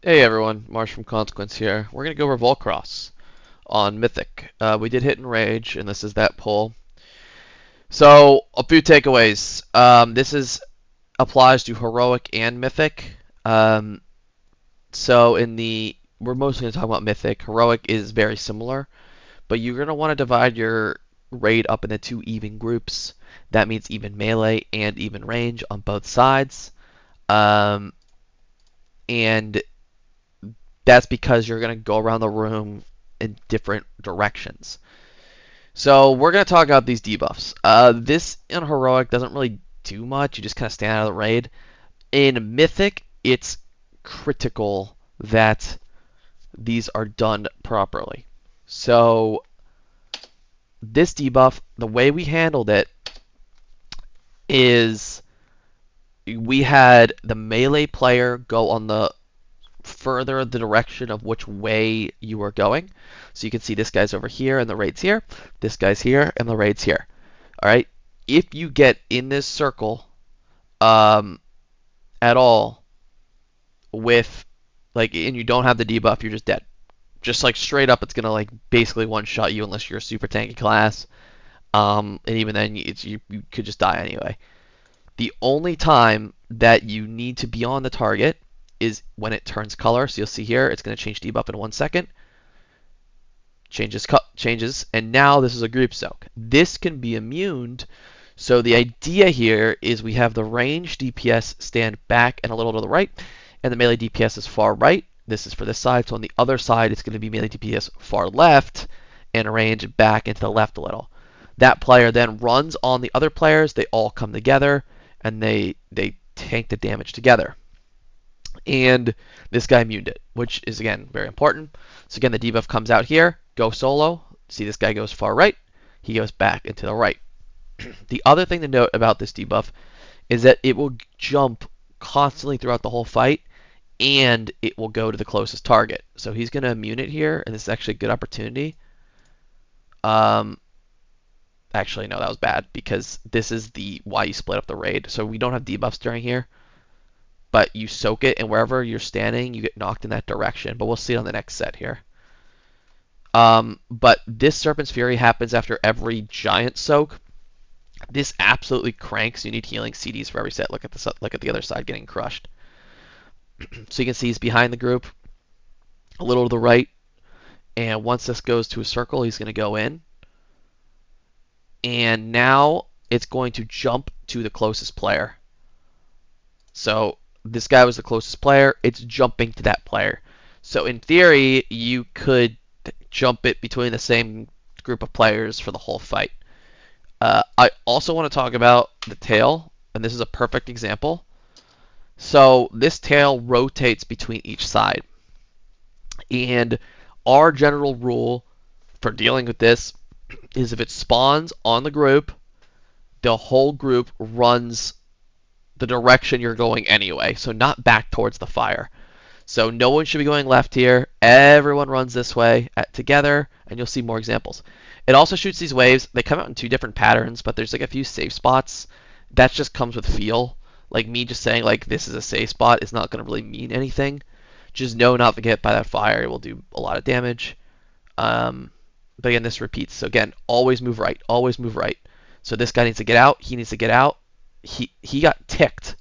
Hey everyone, Marsh from Consequence here. We're going to go over Volcoross on Mythic. We did Hit and Rage, and this is that pull. So, a few takeaways. This is applies to Heroic and Mythic. Um, we're mostly going to talk about Mythic. Heroic is very similar, but you're going to want to divide your raid up into two even groups. That means even melee and even range on both sides. Um, and that's because you're going to go around the room in different directions. So we're going to talk about these debuffs. This in Heroic doesn't really do much. You just kind of stand out of the raid. In Mythic, it's critical that these are done properly. So this debuff, the way we handled it is we had the melee player go on the further the direction of which way you are going. So you can see this guy's over here and the raid's here. This guy's here and the raid's here. All right. If you get in this circle at all with and you don't have the debuff, you're just dead. Just like straight up, it's gonna like basically one shot you unless you're a super tanky class. And even then, you could just die anyway. The only time that you need to be on the target is when it turns color. So you'll see here, it's going to change debuff in 1 second. Changes, and now this is a group soak. This can be immune. So the idea here is we have the range DPS stand back and a little to the right, and the melee DPS is far right. This is for this side. So on the other side, it's going to be melee DPS far left, and range back into the left a little. That player then runs on the other players. They all come together, and they tank the damage together. And this guy immuned it, which is again very important. So again, the debuff comes out here, go solo. See, this guy goes far right, he goes back into the right. The other thing to note about this debuff is that it will jump constantly throughout the whole fight, and it will go to the closest target. So he's going to immune it here, and this is actually a good opportunity. Actually, no, that was bad because this is the why you split up the raid. So we don't have debuffs during here, but you soak it, and wherever you're standing, you get knocked in that direction. But we'll see it on the next set here. But this Serpent's Fury happens after every giant soak. This absolutely cranks. You need healing CDs for every set. Look at the other side getting crushed. So you can see he's behind the group, a little to the right, and once this goes to a circle, he's going to go in. And now it's going to jump to the closest player. So this guy was the closest player. It's jumping to that player. So in theory, you could jump it between the same group of players for the whole fight. I also want to talk about the tail, and this is a perfect example. So this tail rotates between each side. And our general rule for dealing with this is if it spawns on the group, the whole group runs the direction you're going anyway, so not back towards the fire. So no one should be going left here. Everyone runs this way together, and you'll see more examples. It also shoots these waves. They come out in two different patterns, but there's like a few safe spots. That just comes with feel. Like me just saying like this is a safe spot is not going to really mean anything. Just know not to get hit by that fire. It will do a lot of damage. But again, this repeats. So again, always move right. Always move right. So this guy needs to get out. He needs to get out. He got ticked.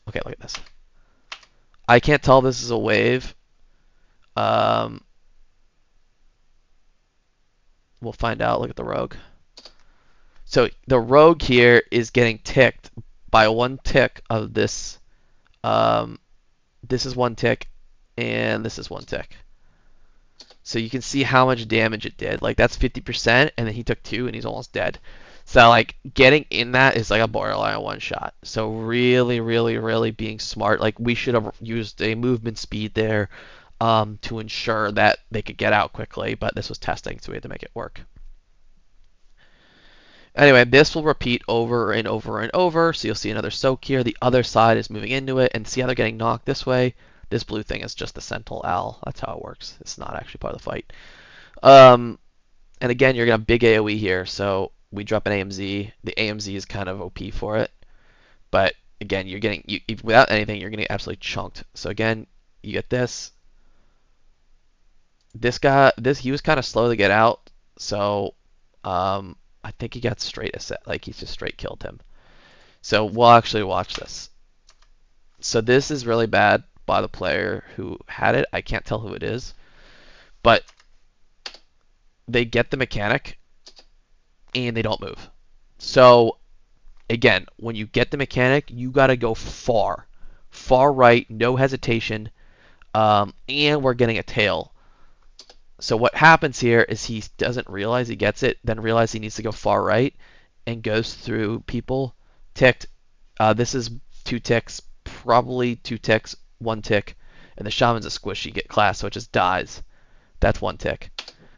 Okay, look at this. I can't tell if this is a wave. We'll find out. Look at the rogue. So the rogue here is getting ticked by one tick of this. This is one tick, and this is one tick. So you can see how much damage it did. Like that's 50%, and then he took 2, and he's almost dead. So like getting in that is like a borderline one shot. So really, really, really being smart. Like we should have used a movement speed there to ensure that they could get out quickly, but this was testing, so we had to make it work. Anyway, this will repeat over and over and over. So you'll see another soak here. The other side is moving into it, and see how they're getting knocked this way. This blue thing is just the Sentinel Owl. That's how it works. It's not actually part of the fight. And again, you're going to have big AoE here, so we drop an AMZ. The AMZ is kind of OP for it. But again, you're getting, without anything, you're going to get absolutely chunked. So again, you get this. he was kind of slow to get out, so I think he got straight asset, like he just straight killed him. So we'll actually watch this. So this is really bad by the player who had it. I can't tell who it is, but they get the mechanic and they don't move. So again, when you get the mechanic, you got to go far, far right, no hesitation, and we're getting a tail. So what happens here is he doesn't realize he gets it, then realizes he needs to go far right, and goes through people. Ticked. This is 2 ticks, probably 2 ticks, 1 tick, and the shaman's a squishy get class, so it just dies. That's 1 tick.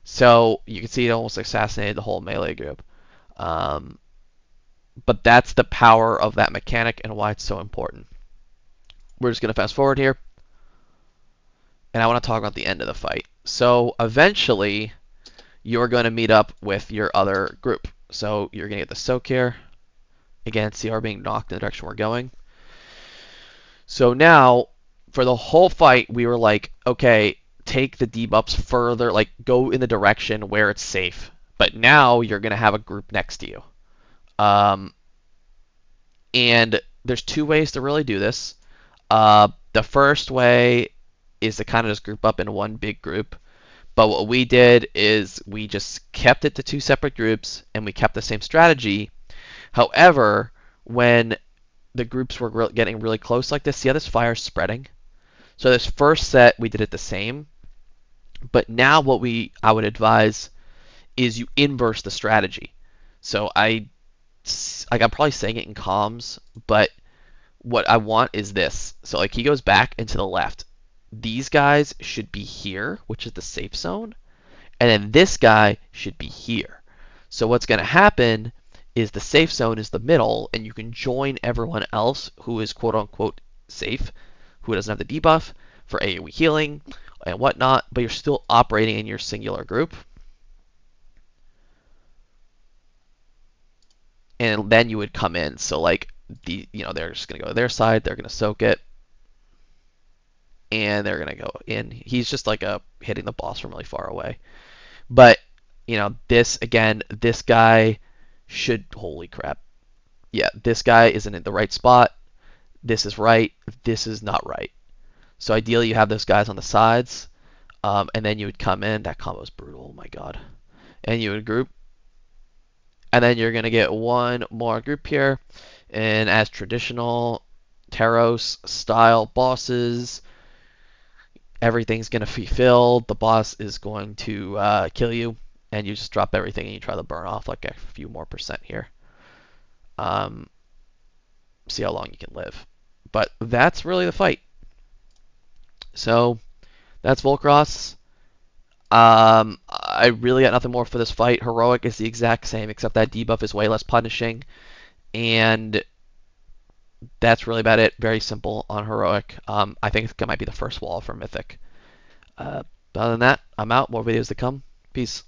So you can see it almost assassinated the whole melee group. But that's the power of that mechanic and why it's so important. We're just going to fast forward here, and I want to talk about the end of the fight. So eventually, you're going to meet up with your other group. So you're going to get the soak here. Again, CR being knocked in the direction we're going. So now, for the whole fight, we were like, okay, take the debuffs further, like go in the direction where it's safe. But now you're going to have a group next to you. And there's 2 ways to really do this. The first way is to kind of just group up in one big group. But what we did is we just kept it to 2 separate groups, and we kept the same strategy. However, when the groups were getting really close like this, see how this fire is spreading? So this first set, we did it the same. But now what I would advise is you inverse the strategy. So I'm probably saying it in comms, but what I want is this. So like he goes back and to the left. These guys should be here, which is the safe zone, and then this guy should be here. So what's going to happen is the safe zone is the middle, and you can join everyone else who is quote-unquote safe, who doesn't have the debuff for AoE healing and whatnot, but you're still operating in your singular group. And then you would come in. So like they're just going to go to their side, they're going to soak it, and they're going to go in. He's just like hitting the boss from really far away. But, this guy should, holy crap. Yeah, this guy isn't in the right spot. This is right. This is not right. So ideally you have those guys on the sides, and then you would come in. That combo is brutal, oh my god. And you would group. And then you're going to get one more group here. And as traditional Taros style bosses, everything's going to be filled. The boss is going to kill you, and you just drop everything and you try to burn off like a few more percent here. See how long you can live. But that's really the fight. So that's Volcoross. I really got nothing more for this fight. Heroic is the exact same, except that debuff is way less punishing. And that's really about it. Very simple on Heroic. I think it might be the first wall for Mythic. Other than that, I'm out. More videos to come. Peace.